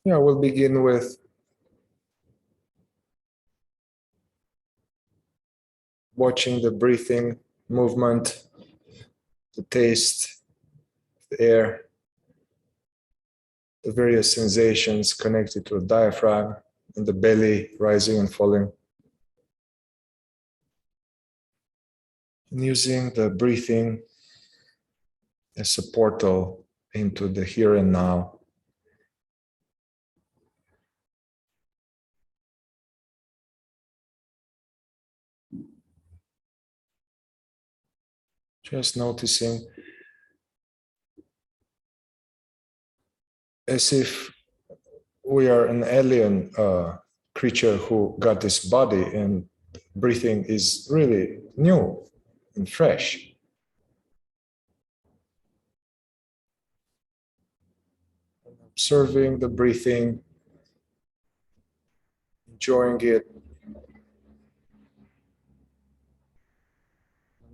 Yeah, we'll begin with watching the breathing, movement, the taste, the air, the various sensations connected to the diaphragm and the belly rising and falling. And using the breathing as a portal into the here and now. Just noticing as if we are an alien creature who got this body, and breathing is really new and fresh. Observing the breathing, enjoying it,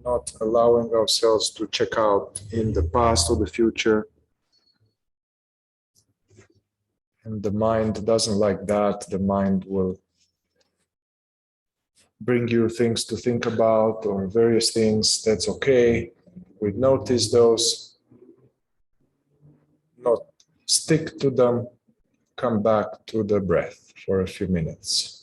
not allowing ourselves to check out in the past or the future. And the mind doesn't like that. The mind will bring you things to think about or various things. That's okay. We notice those, not stick to them, come back to the breath for a few minutes.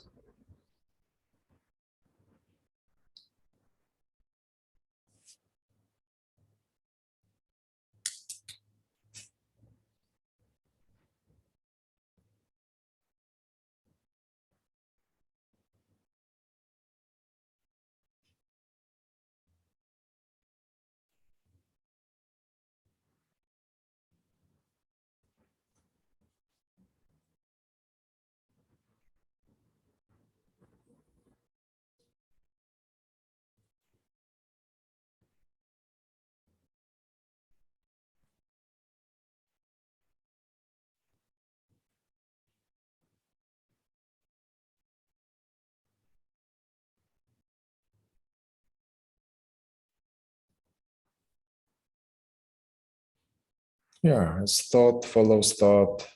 Yeah, as thought follows thought,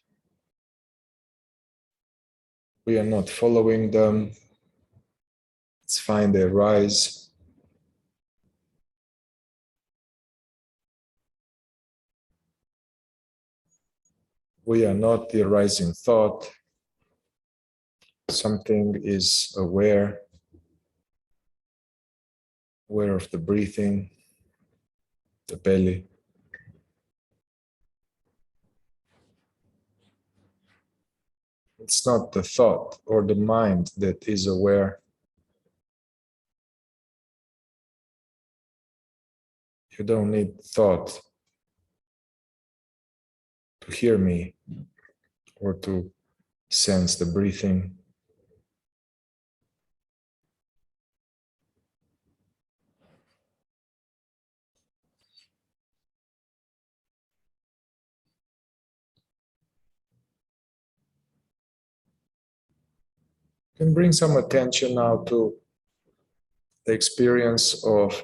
we are not following them. It's fine, they arise. We are not the arising thought. Something is aware of the breathing, the belly. It's not the thought or the mind that is aware. You don't need thought to hear me or to sense the breathing. You can bring some attention now to the experience of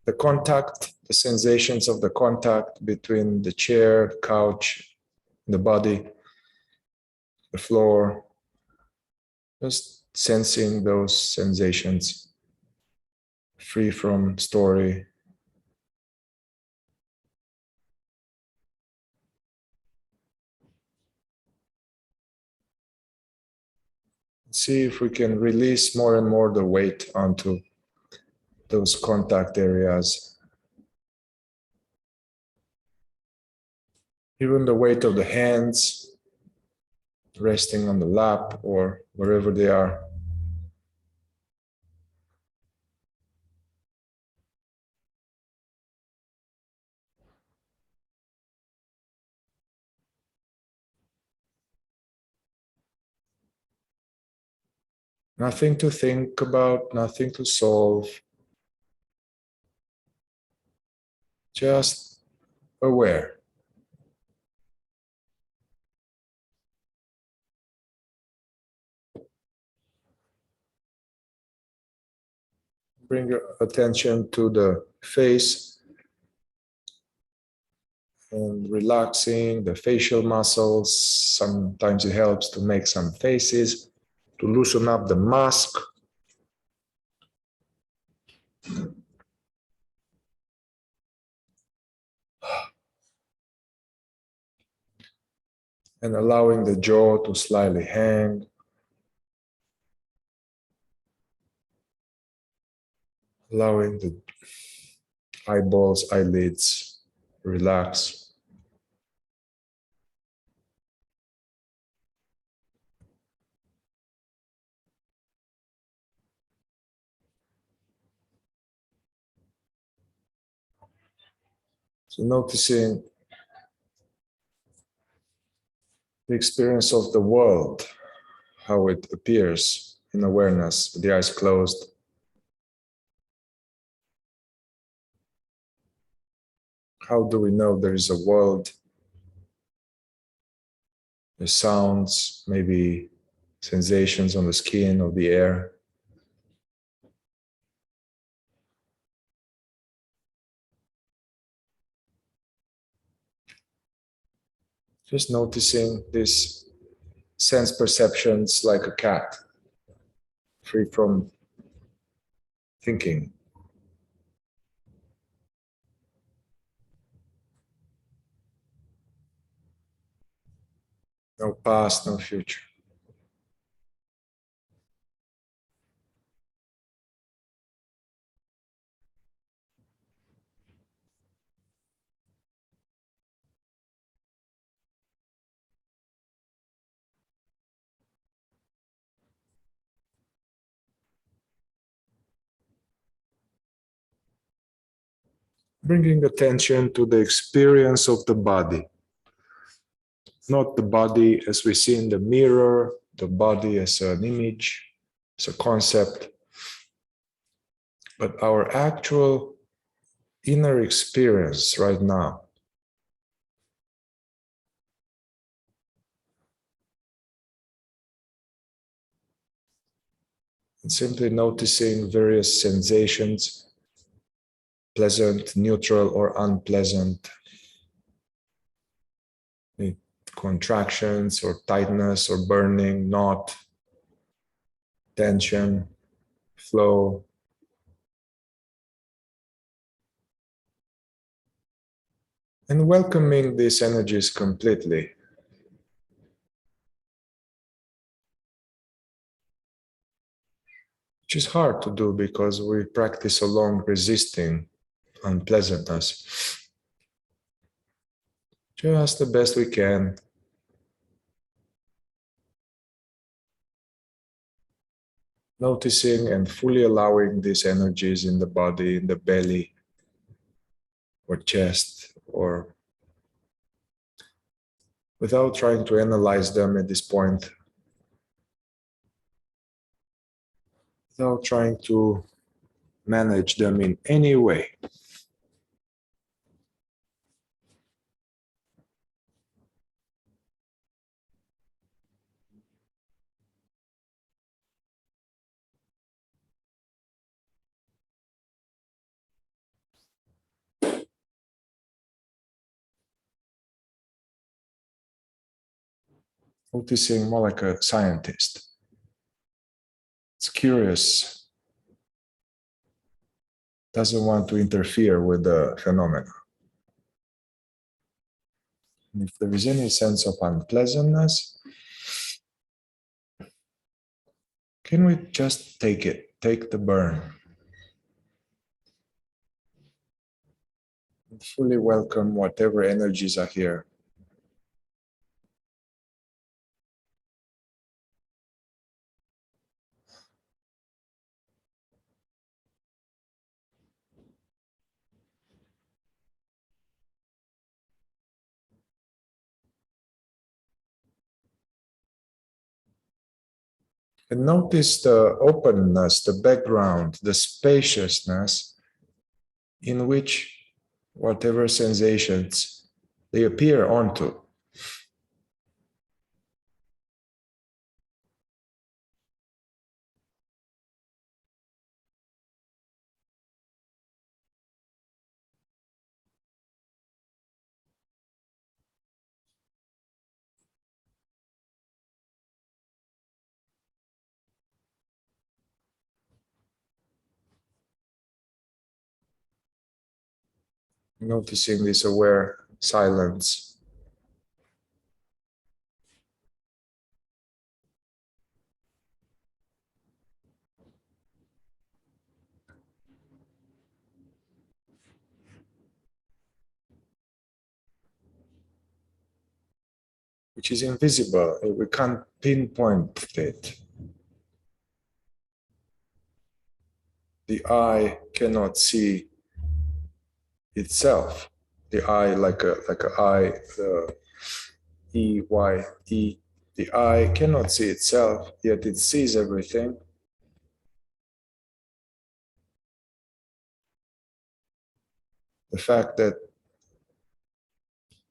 the contact, the sensations of the contact between the chair, couch, the body, the floor. Just sensing those sensations, free from story. See if we can release more and more the weight onto those contact areas. Even the weight of the hands resting on the lap or wherever they are. Nothing to think about, nothing to solve. Just aware. Bring your attention to the face and relaxing the facial muscles. Sometimes it helps to make some faces, to loosen up the mask. And allowing the jaw to slightly hang. Allowing the eyeballs, eyelids relax. So noticing the experience of the world, how it appears in awareness, with the eyes closed. How do we know there is a world? The sounds, maybe sensations on the skin or the air. Just noticing these sense perceptions like a cat, free from thinking. No past, no future. Bringing attention to the experience of the body, not the body as we see in the mirror, the body as an image, as a concept, but our actual inner experience right now. And simply noticing various sensations, pleasant, neutral, or unpleasant, contractions or tightness or burning, knot, tension, flow. And welcoming these energies completely. Which is hard to do because we practice along resisting unpleasantness. Just the best we can. Noticing and fully allowing these energies in the body, in the belly, or chest, or without trying to analyze them at this point, without trying to manage them in any way. Noticing more like a scientist. It's curious, doesn't want to interfere with the phenomena. And if there is any sense of unpleasantness, can we just take it, take the burn? And fully welcome whatever energies are here. And notice the openness, the background, the spaciousness in which whatever sensations they appear onto. Noticing this aware silence. Which is invisible. We can't pinpoint it. The eye cannot see itself. The eye, like a eye, the E-Y-E. The eye cannot see itself, yet it sees everything. The fact that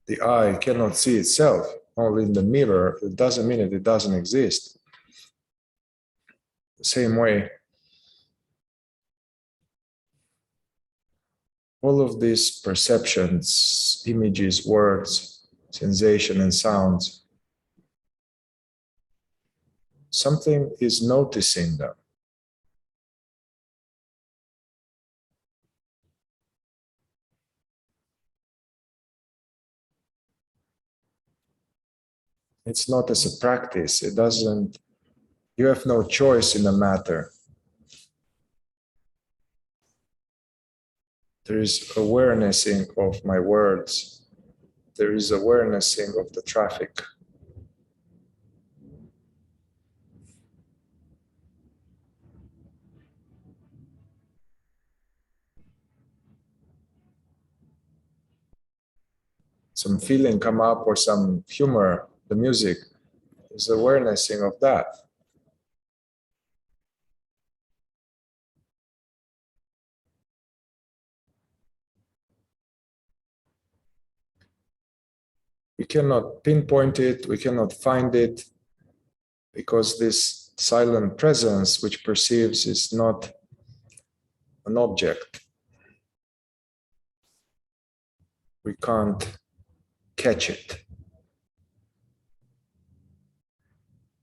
the eye cannot see itself only in the mirror, it doesn't mean that it doesn't exist. The same way, all of these perceptions, images, words, sensation, and sounds, something is noticing them. It's not as a practice. It doesn't, you have no choice in the matter. There is awarenessing of my words. There is awarenessing of the traffic. Some feeling come up or some humor, the music, is awarenessing of that. We cannot pinpoint it, we cannot find it, because this silent presence which perceives is not an object. We can't catch it.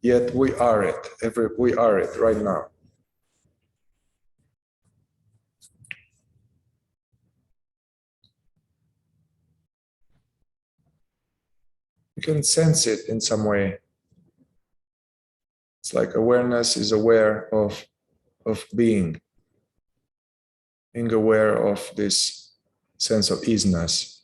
Yet we are it. We are it right now. You can sense it in some way. It's like awareness is aware of being aware of this sense of easiness.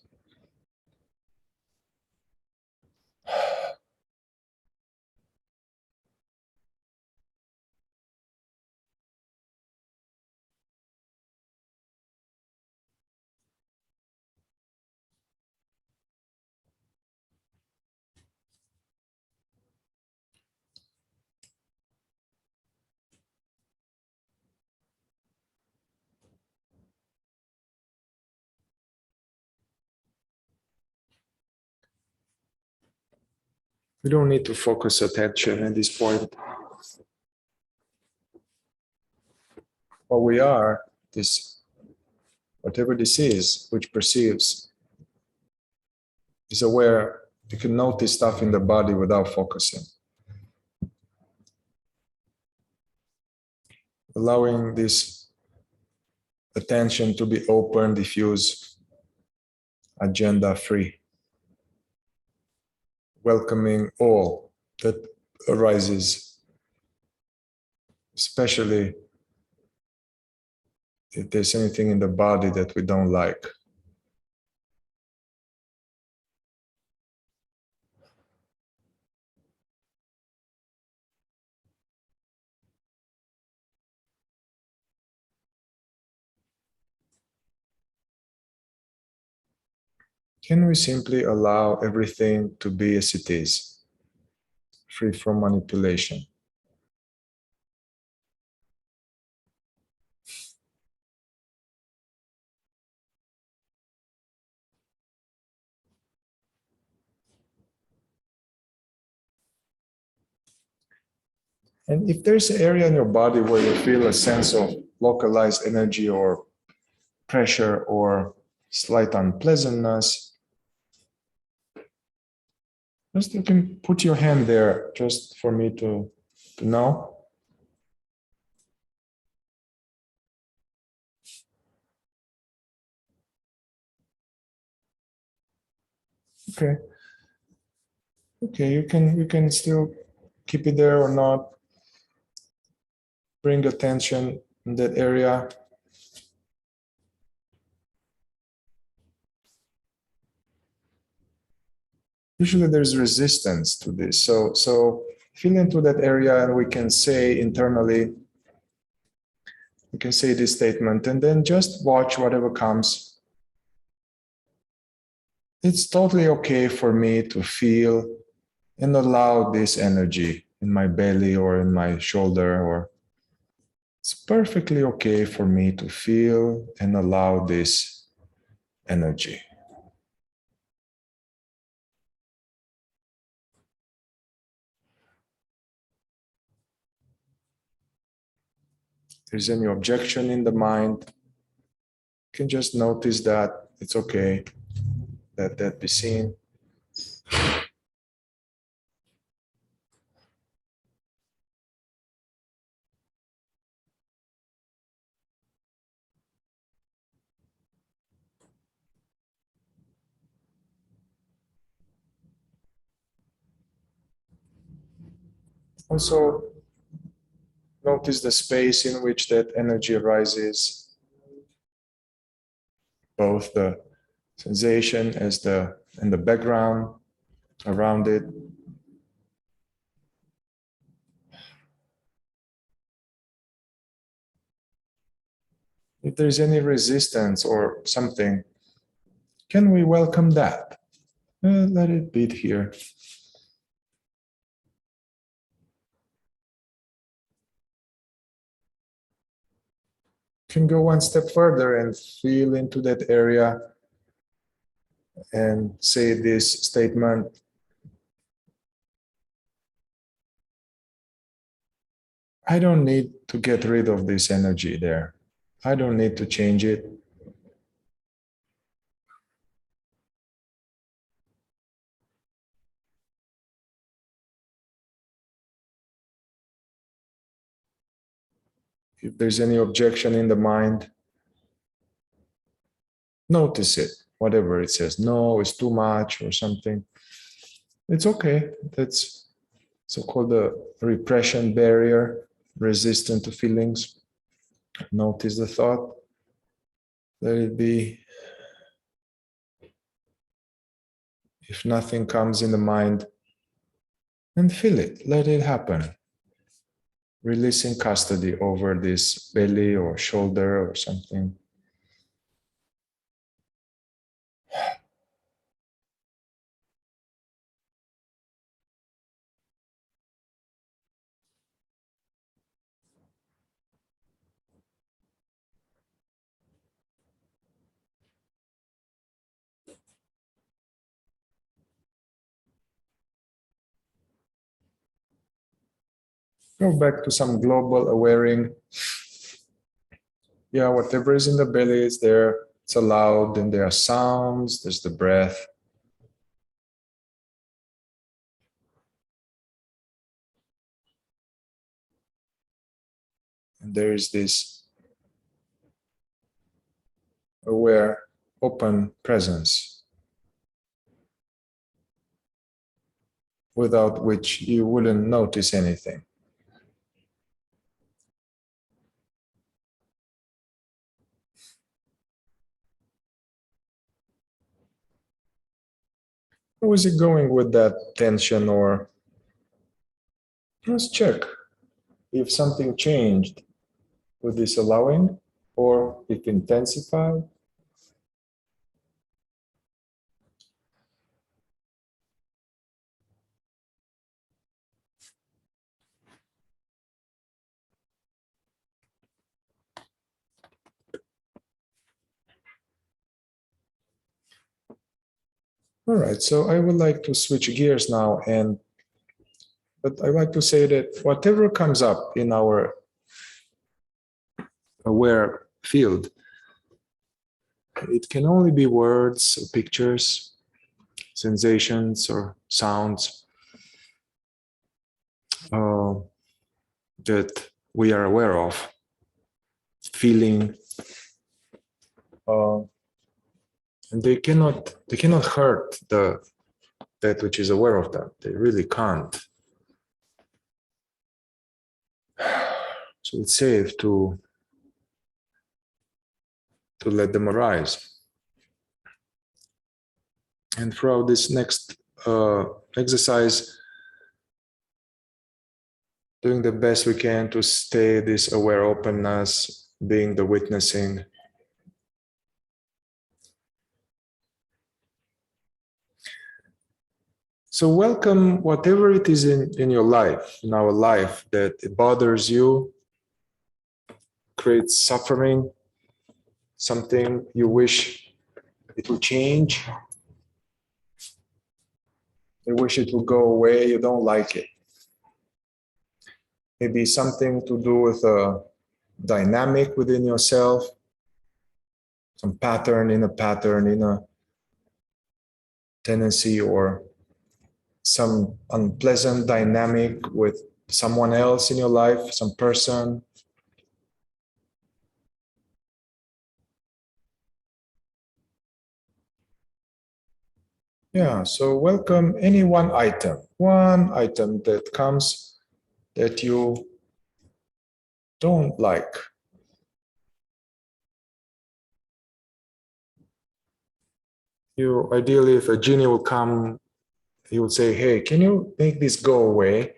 We don't need to focus attention at this point. What we are, this, whatever this is, which perceives, is aware. You can notice stuff in the body without focusing. Allowing this attention to be open, diffuse, agenda free. Welcoming all that arises, especially if there's anything in the body that we don't like. Can we simply allow everything to be as it is, free from manipulation? And if there's an area in your body where you feel a sense of localized energy or pressure or slight unpleasantness, just you can put your hand there just for me to know. Okay. Okay, you can still keep it there or not. Bring attention in that area. Usually there's resistance to this. So feel into that area and we can say internally, we can say this statement and then just watch whatever comes. It's totally okay for me to feel and allow this energy in my belly or in my shoulder, or it's perfectly okay for me to feel and allow this energy. If there's any objection in the mind, you can just notice that it's okay, let that be seen. Also, notice the space in which that energy arises, both the sensation as the and the background around it. If there's any resistance or something, can we welcome that? Let it be here. Can go one step further and feel into that area and say this statement. I don't need to get rid of this energy there. I don't need to change it. If there's any objection in the mind, notice it, whatever it says. No, it's too much or something. It's okay. That's so-called the repression barrier, resistant to feelings. Notice the thought. Let it be. If nothing comes in the mind, and feel it. Let it happen. Releasing custody over this belly or shoulder or something. Go back to some global awareing. Yeah, whatever is in the belly is there. It's allowed, and there are sounds, there's the breath. And there is this aware, open presence, without which you wouldn't notice anything. How is it going with that tension? Or let's check if something changed with this allowing, or if intensified. All right, so I would like to switch gears now, but I like to say that whatever comes up in our aware field, it can only be words, or pictures, sensations, or sounds that we are aware of, feeling, and they cannot hurt that which is aware of them. They really can't. So it's safe to let them arise. And throughout this next exercise, doing the best we can to stay this aware openness, being the witnessing. So welcome whatever it is in your life, in our life, that it bothers you, creates suffering, something you wish it will change. You wish it will go away, you don't like it. Maybe something to do with a dynamic within yourself, some pattern, in a tendency, or some unpleasant dynamic with someone else in your life, some person. Yeah, so welcome any one item that comes that you don't like. You ideally, if a genie will come, he would say, hey, can you make this go away?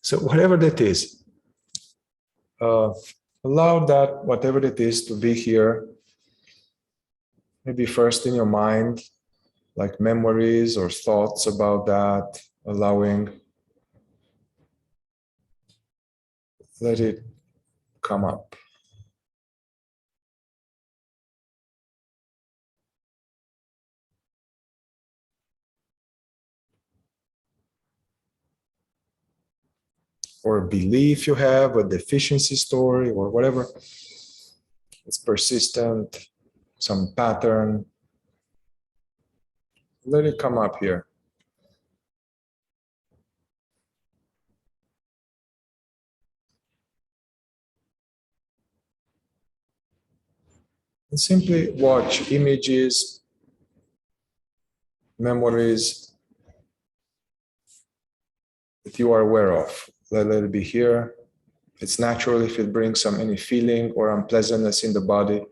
So whatever that is, allow that, whatever it is, to be here. Maybe first in your mind, like memories or thoughts about that, allowing, let it come up. Or a belief you have, a deficiency story, or whatever. It's persistent, some pattern. Let it come up here. And simply watch images, memories that you are aware of. Let it be here. It's natural if it brings any feeling or unpleasantness in the body.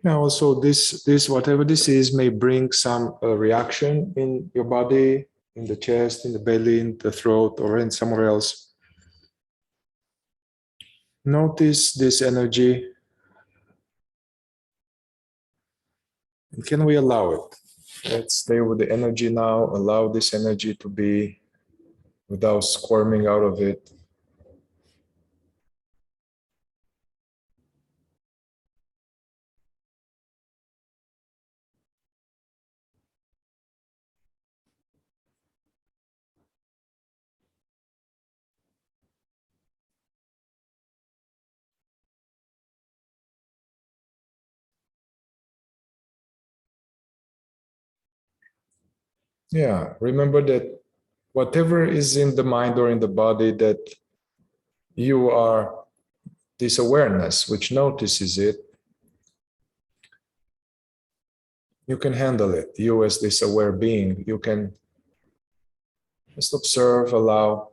Now, also this whatever this is may bring some reaction in your body, in the chest, in the belly, in the throat, or in somewhere else. Notice this energy. And can we allow it? Let's stay with the energy now. Allow this energy to be without squirming out of it. Yeah, remember that whatever is in the mind or in the body, that you are this awareness which notices it, you can handle it. You as this aware being, you can just observe, allow.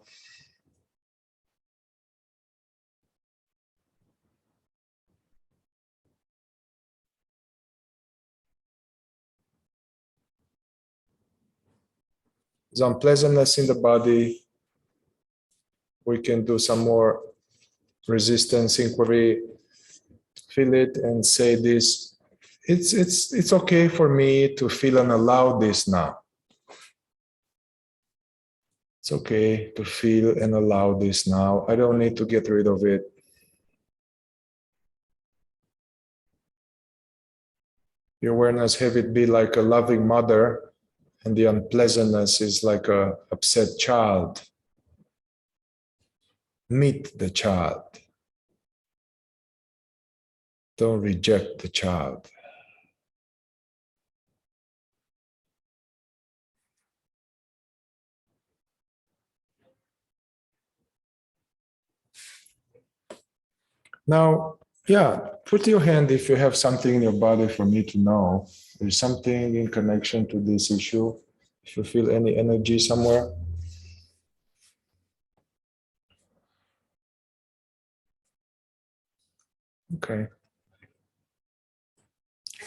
There's unpleasantness in the body. We can do some more resistance inquiry, feel it and say this. It's okay for me to feel and allow this now. It's okay to feel and allow this now. I don't need to get rid of it. The awareness, have it be like a loving mother, and the unpleasantness is like a upset child. Meet the child. Don't reject the child. Now, yeah, put your hand if you have something in your body for me to know. There's something in connection to this issue. If you feel any energy somewhere. Okay.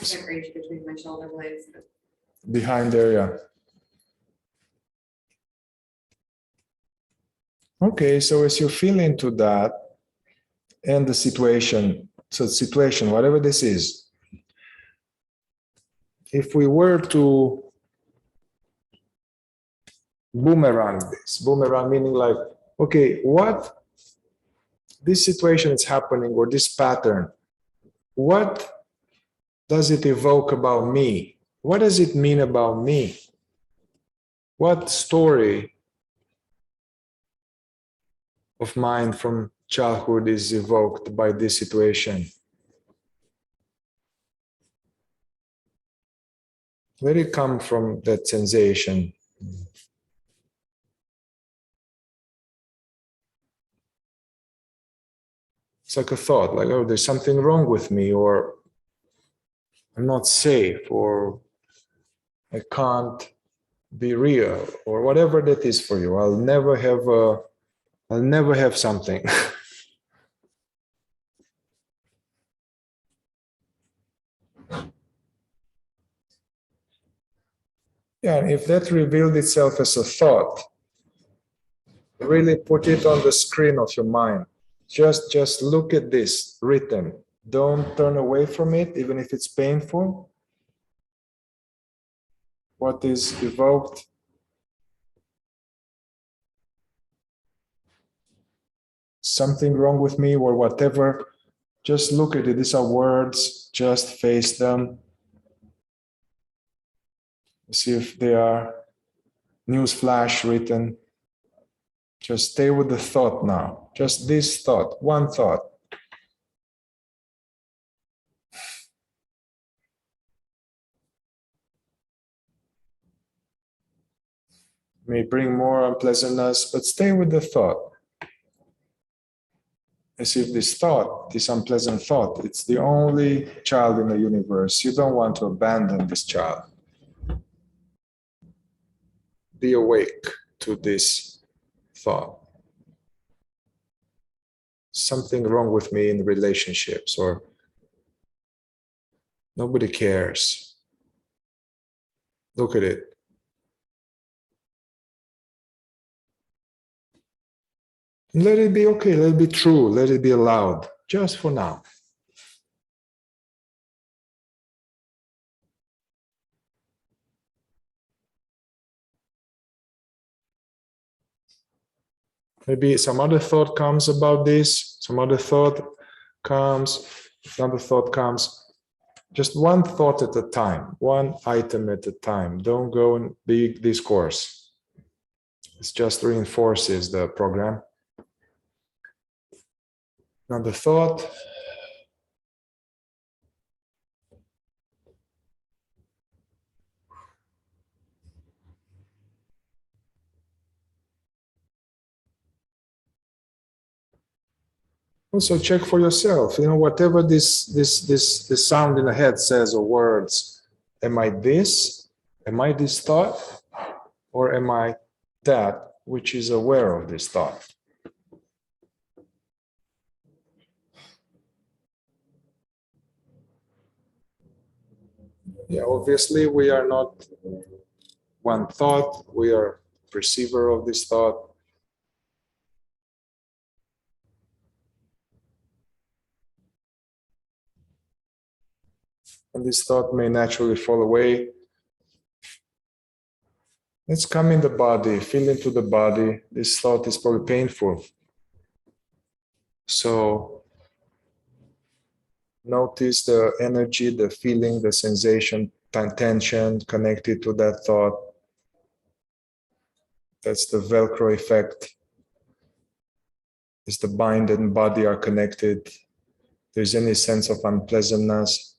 Separation between my shoulder blades. Behind there, yeah. Okay, so as you feel into that and the situation, so situation, whatever this is, if we were to boomerang this, boomerang meaning like, okay, what this situation is happening or this pattern, what does it evoke about me? What does it mean about me? What story of mine from childhood is evoked by this situation? Let it come from that sensation. It's like a thought, like, oh, there's something wrong with me, or I'm not safe, or I can't be real, or whatever that is for you. I'll never have something. Yeah, if that revealed itself as a thought, really put it on the screen of your mind. Just look at this written. Don't turn away from it, even if it's painful. What is evoked? Something wrong with me or whatever. Just look at it. These are words. Just face them. See if they are news flash written. Just stay with the thought now. Just this thought, one thought. May bring more unpleasantness, but stay with the thought. As if this thought, this unpleasant thought, it's the only child in the universe. You don't want to abandon this child. Be awake to this thought. Something wrong with me in relationships, or nobody cares. Look at it. Let it be okay, let it be true, let it be allowed, just for now. Maybe some other thought comes about this, some other thought comes, another thought comes. Just one thought at a time, one item at a time. Don't go in big discourse. It just reinforces the program. Another thought. Also check for yourself, whatever this sound in the head says, or words, am I this? Am I this thought? Or am I that which is aware of this thought? Yeah, obviously we are not one thought, we are perceiver of this thought. And this thought may naturally fall away. Let's come in the body, feel into the body. This thought is probably painful. So notice the energy, the feeling, the sensation, tension connected to that thought. That's the Velcro effect. As the mind and body are connected, there's any sense of unpleasantness,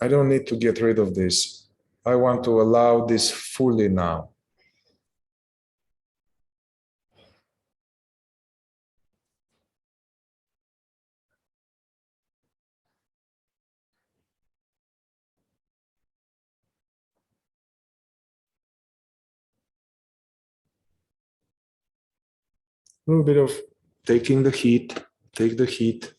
I don't need to get rid of this. I want to allow this fully now. little bit of taking the heat, take the heat.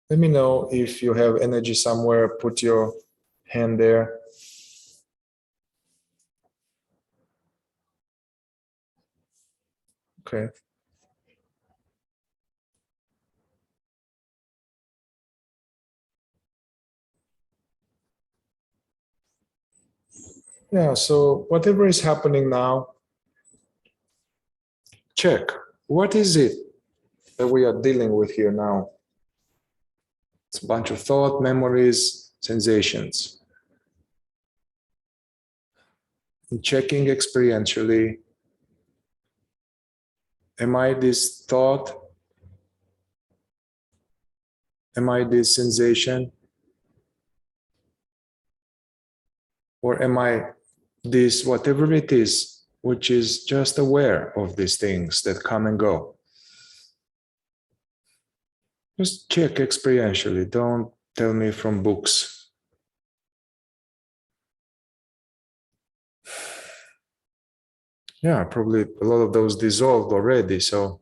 Let me know if you have energy somewhere, put your hand there. Okay. Yeah, so whatever is happening now, check. What is it that we are dealing with here now? It's a bunch of thought, memories, sensations. And checking experientially, am I this thought? Am I this sensation? Or am I this, whatever it is, which is just aware of these things that come and go? Just check experientially. Don't tell me from books. Yeah, probably a lot of those dissolved already. So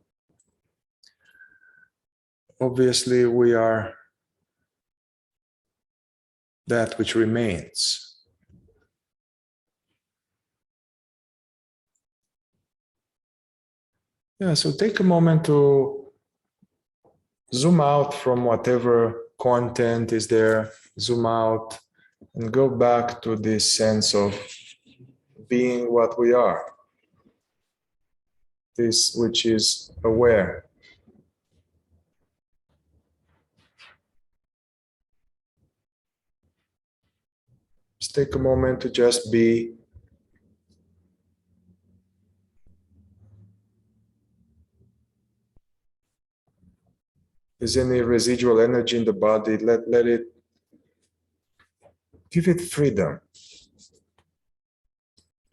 obviously we are that which remains. Yeah, so take a moment to zoom out from whatever content is there, zoom out and go back to this sense of being what we are, this which is aware. Just take a moment to just be. Is any residual energy in the body, let it, give it freedom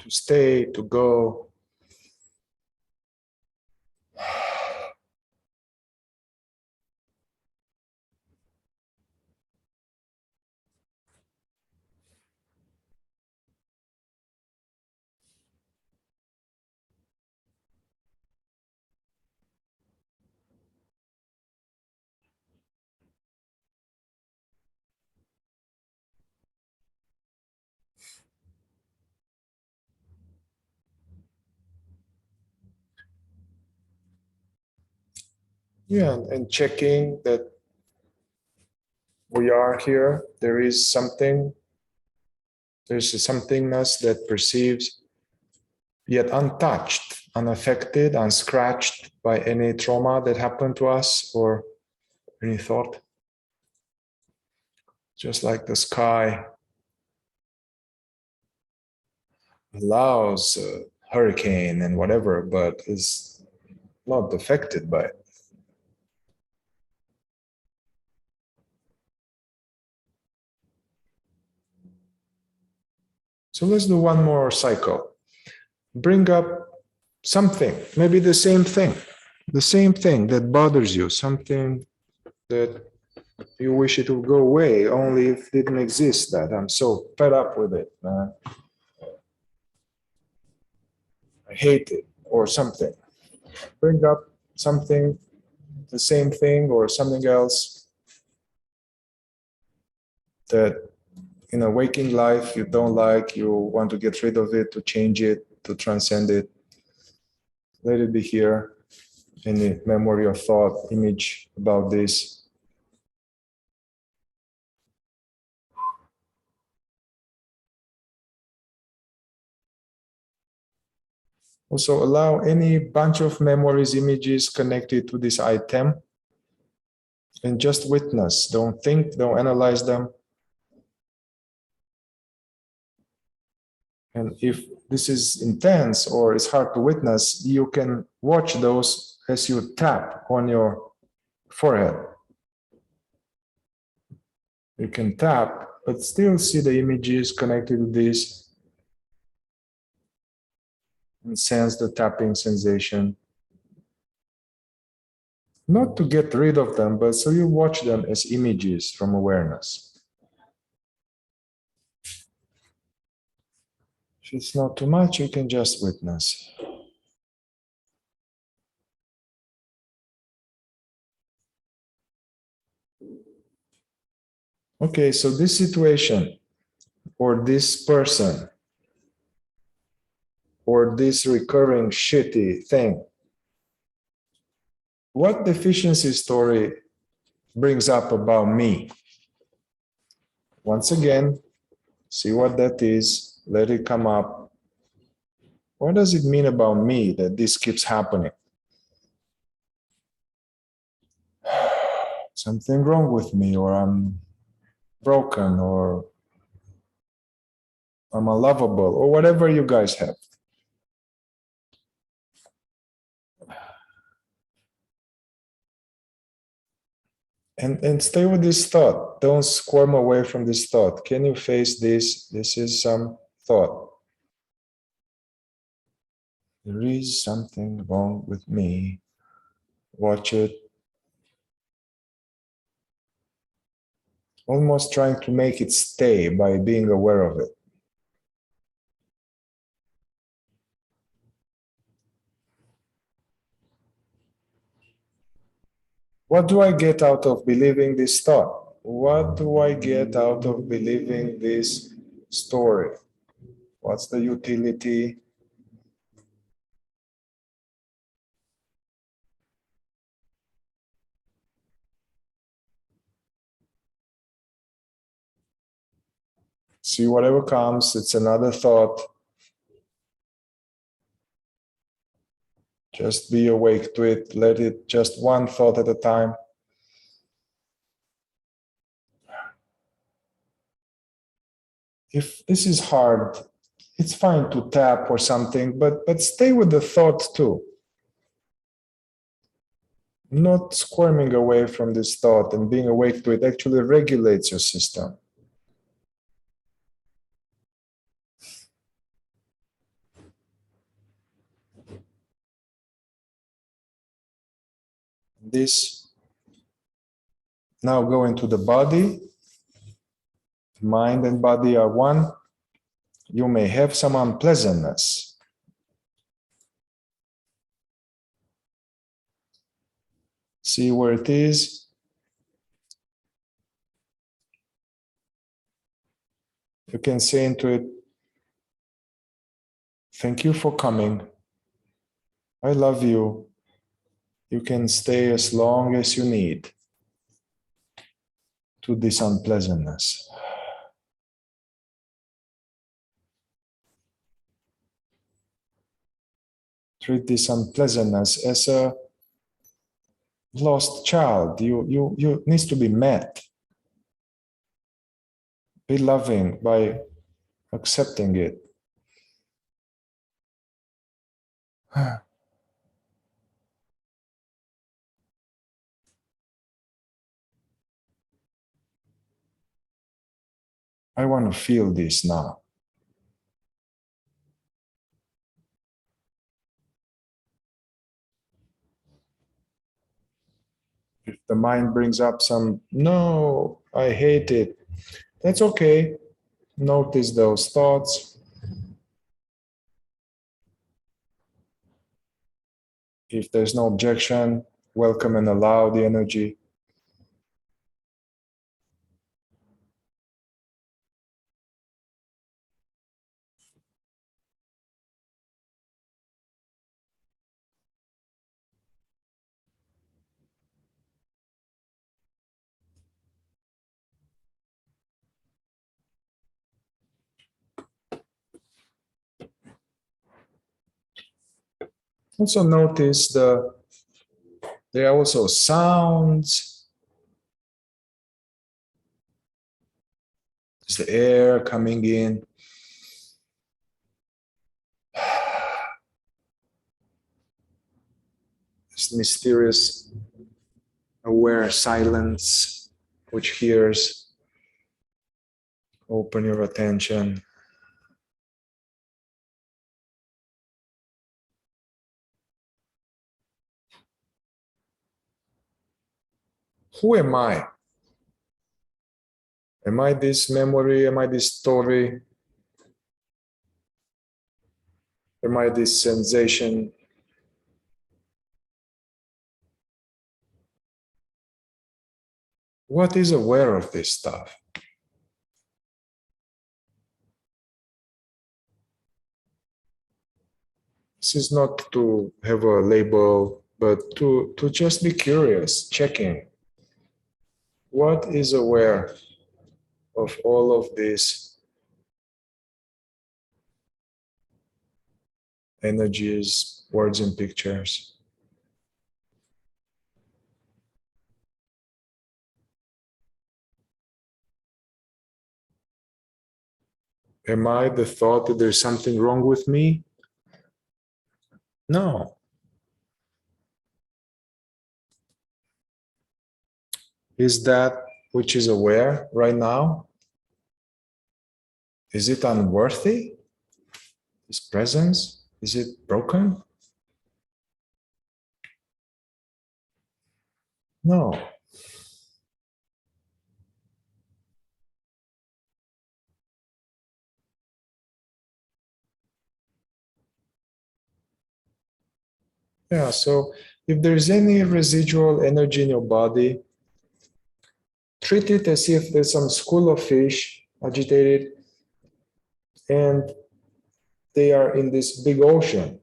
to stay, to go. Yeah, and checking that we are here, there is something, there's a somethingness that perceives, yet untouched, unaffected, unscratched by any trauma that happened to us or any thought. Just like the sky allows a hurricane and whatever, but is not affected by it. So let's do one more cycle. Bring up something, maybe the same thing that bothers you, something that you wish it would go away, only if it didn't exist, that I'm so fed up with it. I hate it, or something. Bring up something, the same thing, or something else that in a waking life you don't like, you want to get rid of it, to change it, to transcend it. Let it be here. Any memory or thought, image about this. Also allow any bunch of memories, images connected to this item and just witness. Don't think, don't analyze them. And if this is intense or it's hard to witness, you can watch those as you tap on your forehead. You can tap, but still see the images connected to this and sense the tapping sensation. Not to get rid of them, but so you watch them as images from awareness. it's not too much, you can just witness. Okay, so this situation, or this person, or this recurring shitty thing, what deficiency story brings up about me? Once again, see what that is, let it come up. What does it mean about me that this keeps happening? Something wrong with me, or I'm broken, or I'm unlovable, or whatever you guys have. And stay with this thought. Don't squirm away from this thought. Can you face this? This is some thought. There is something wrong with me. Watch it. Almost trying to make it stay by being aware of it. What do I get out of believing this thought? What do I get out of believing this story? What's the utility? See whatever comes, it's another thought. Just be awake to it. Let it just one thought at a time. If this is hard, it's fine to tap or something, but stay with the thought too. Not squirming away from this thought and being awake to it actually regulates your system. This now go into the body. Mind and body are one. You may have some unpleasantness. See where it is. You can say into it, thank you for coming. I love you. You can stay as long as you need to this unpleasantness. Treat this unpleasantness as a lost child. You needs to be met. Be loving by accepting it. I want to feel this now. If the mind brings up some, no, I hate it, that's okay. Notice those thoughts. If there's no objection, welcome and allow the energy. Also notice there are also sounds. There's the air coming in. This mysterious, aware silence which hears. Open your attention. Who am I? Am I this memory? Am I this story? There might be this sensation. What is aware of this stuff? This is not to have a label, but to just be curious, checking. What is aware of all of these energies, words, and pictures? Am I the thought that there's something wrong with me? No. Is that which is aware right now? Is it unworthy? Is presence? Is it broken? No. Yeah, so if there's any residual energy in your body, treat it as if there's some school of fish agitated and they are in this big ocean.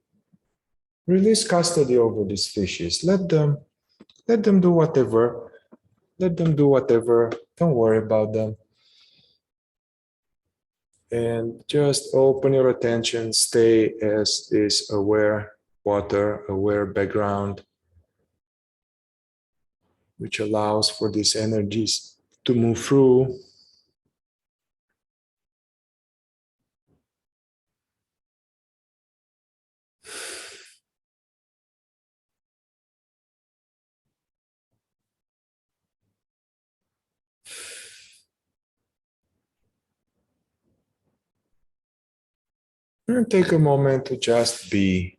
Release custody over these fishes. Let them do whatever. Let them do whatever. Don't worry about them. And just open your attention, stay as this aware water, aware background, which allows for these energies to move through. And take a moment to just be.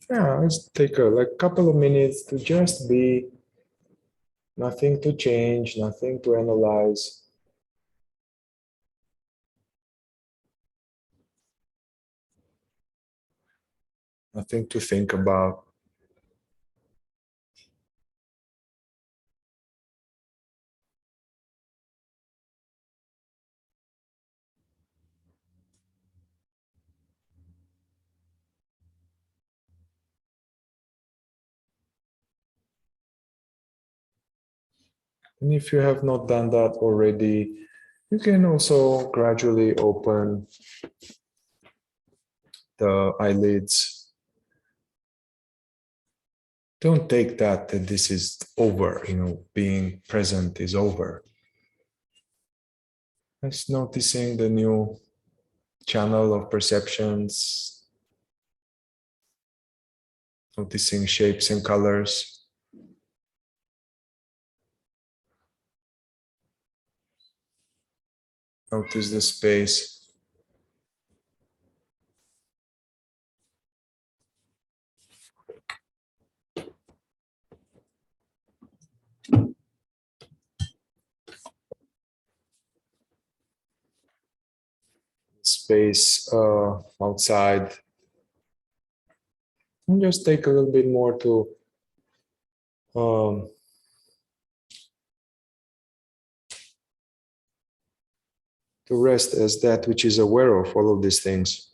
Yeah, let's take a couple of minutes to just be. Nothing to change, nothing to analyze. Nothing to think about. And if you have not done that already, you can also gradually open the eyelids. Don't take that this is over, being present is over. Just noticing the new channel of perceptions, noticing shapes and colors. Notice the space. Space outside. And just take a little bit more um, to rest as that which is aware of all of these things.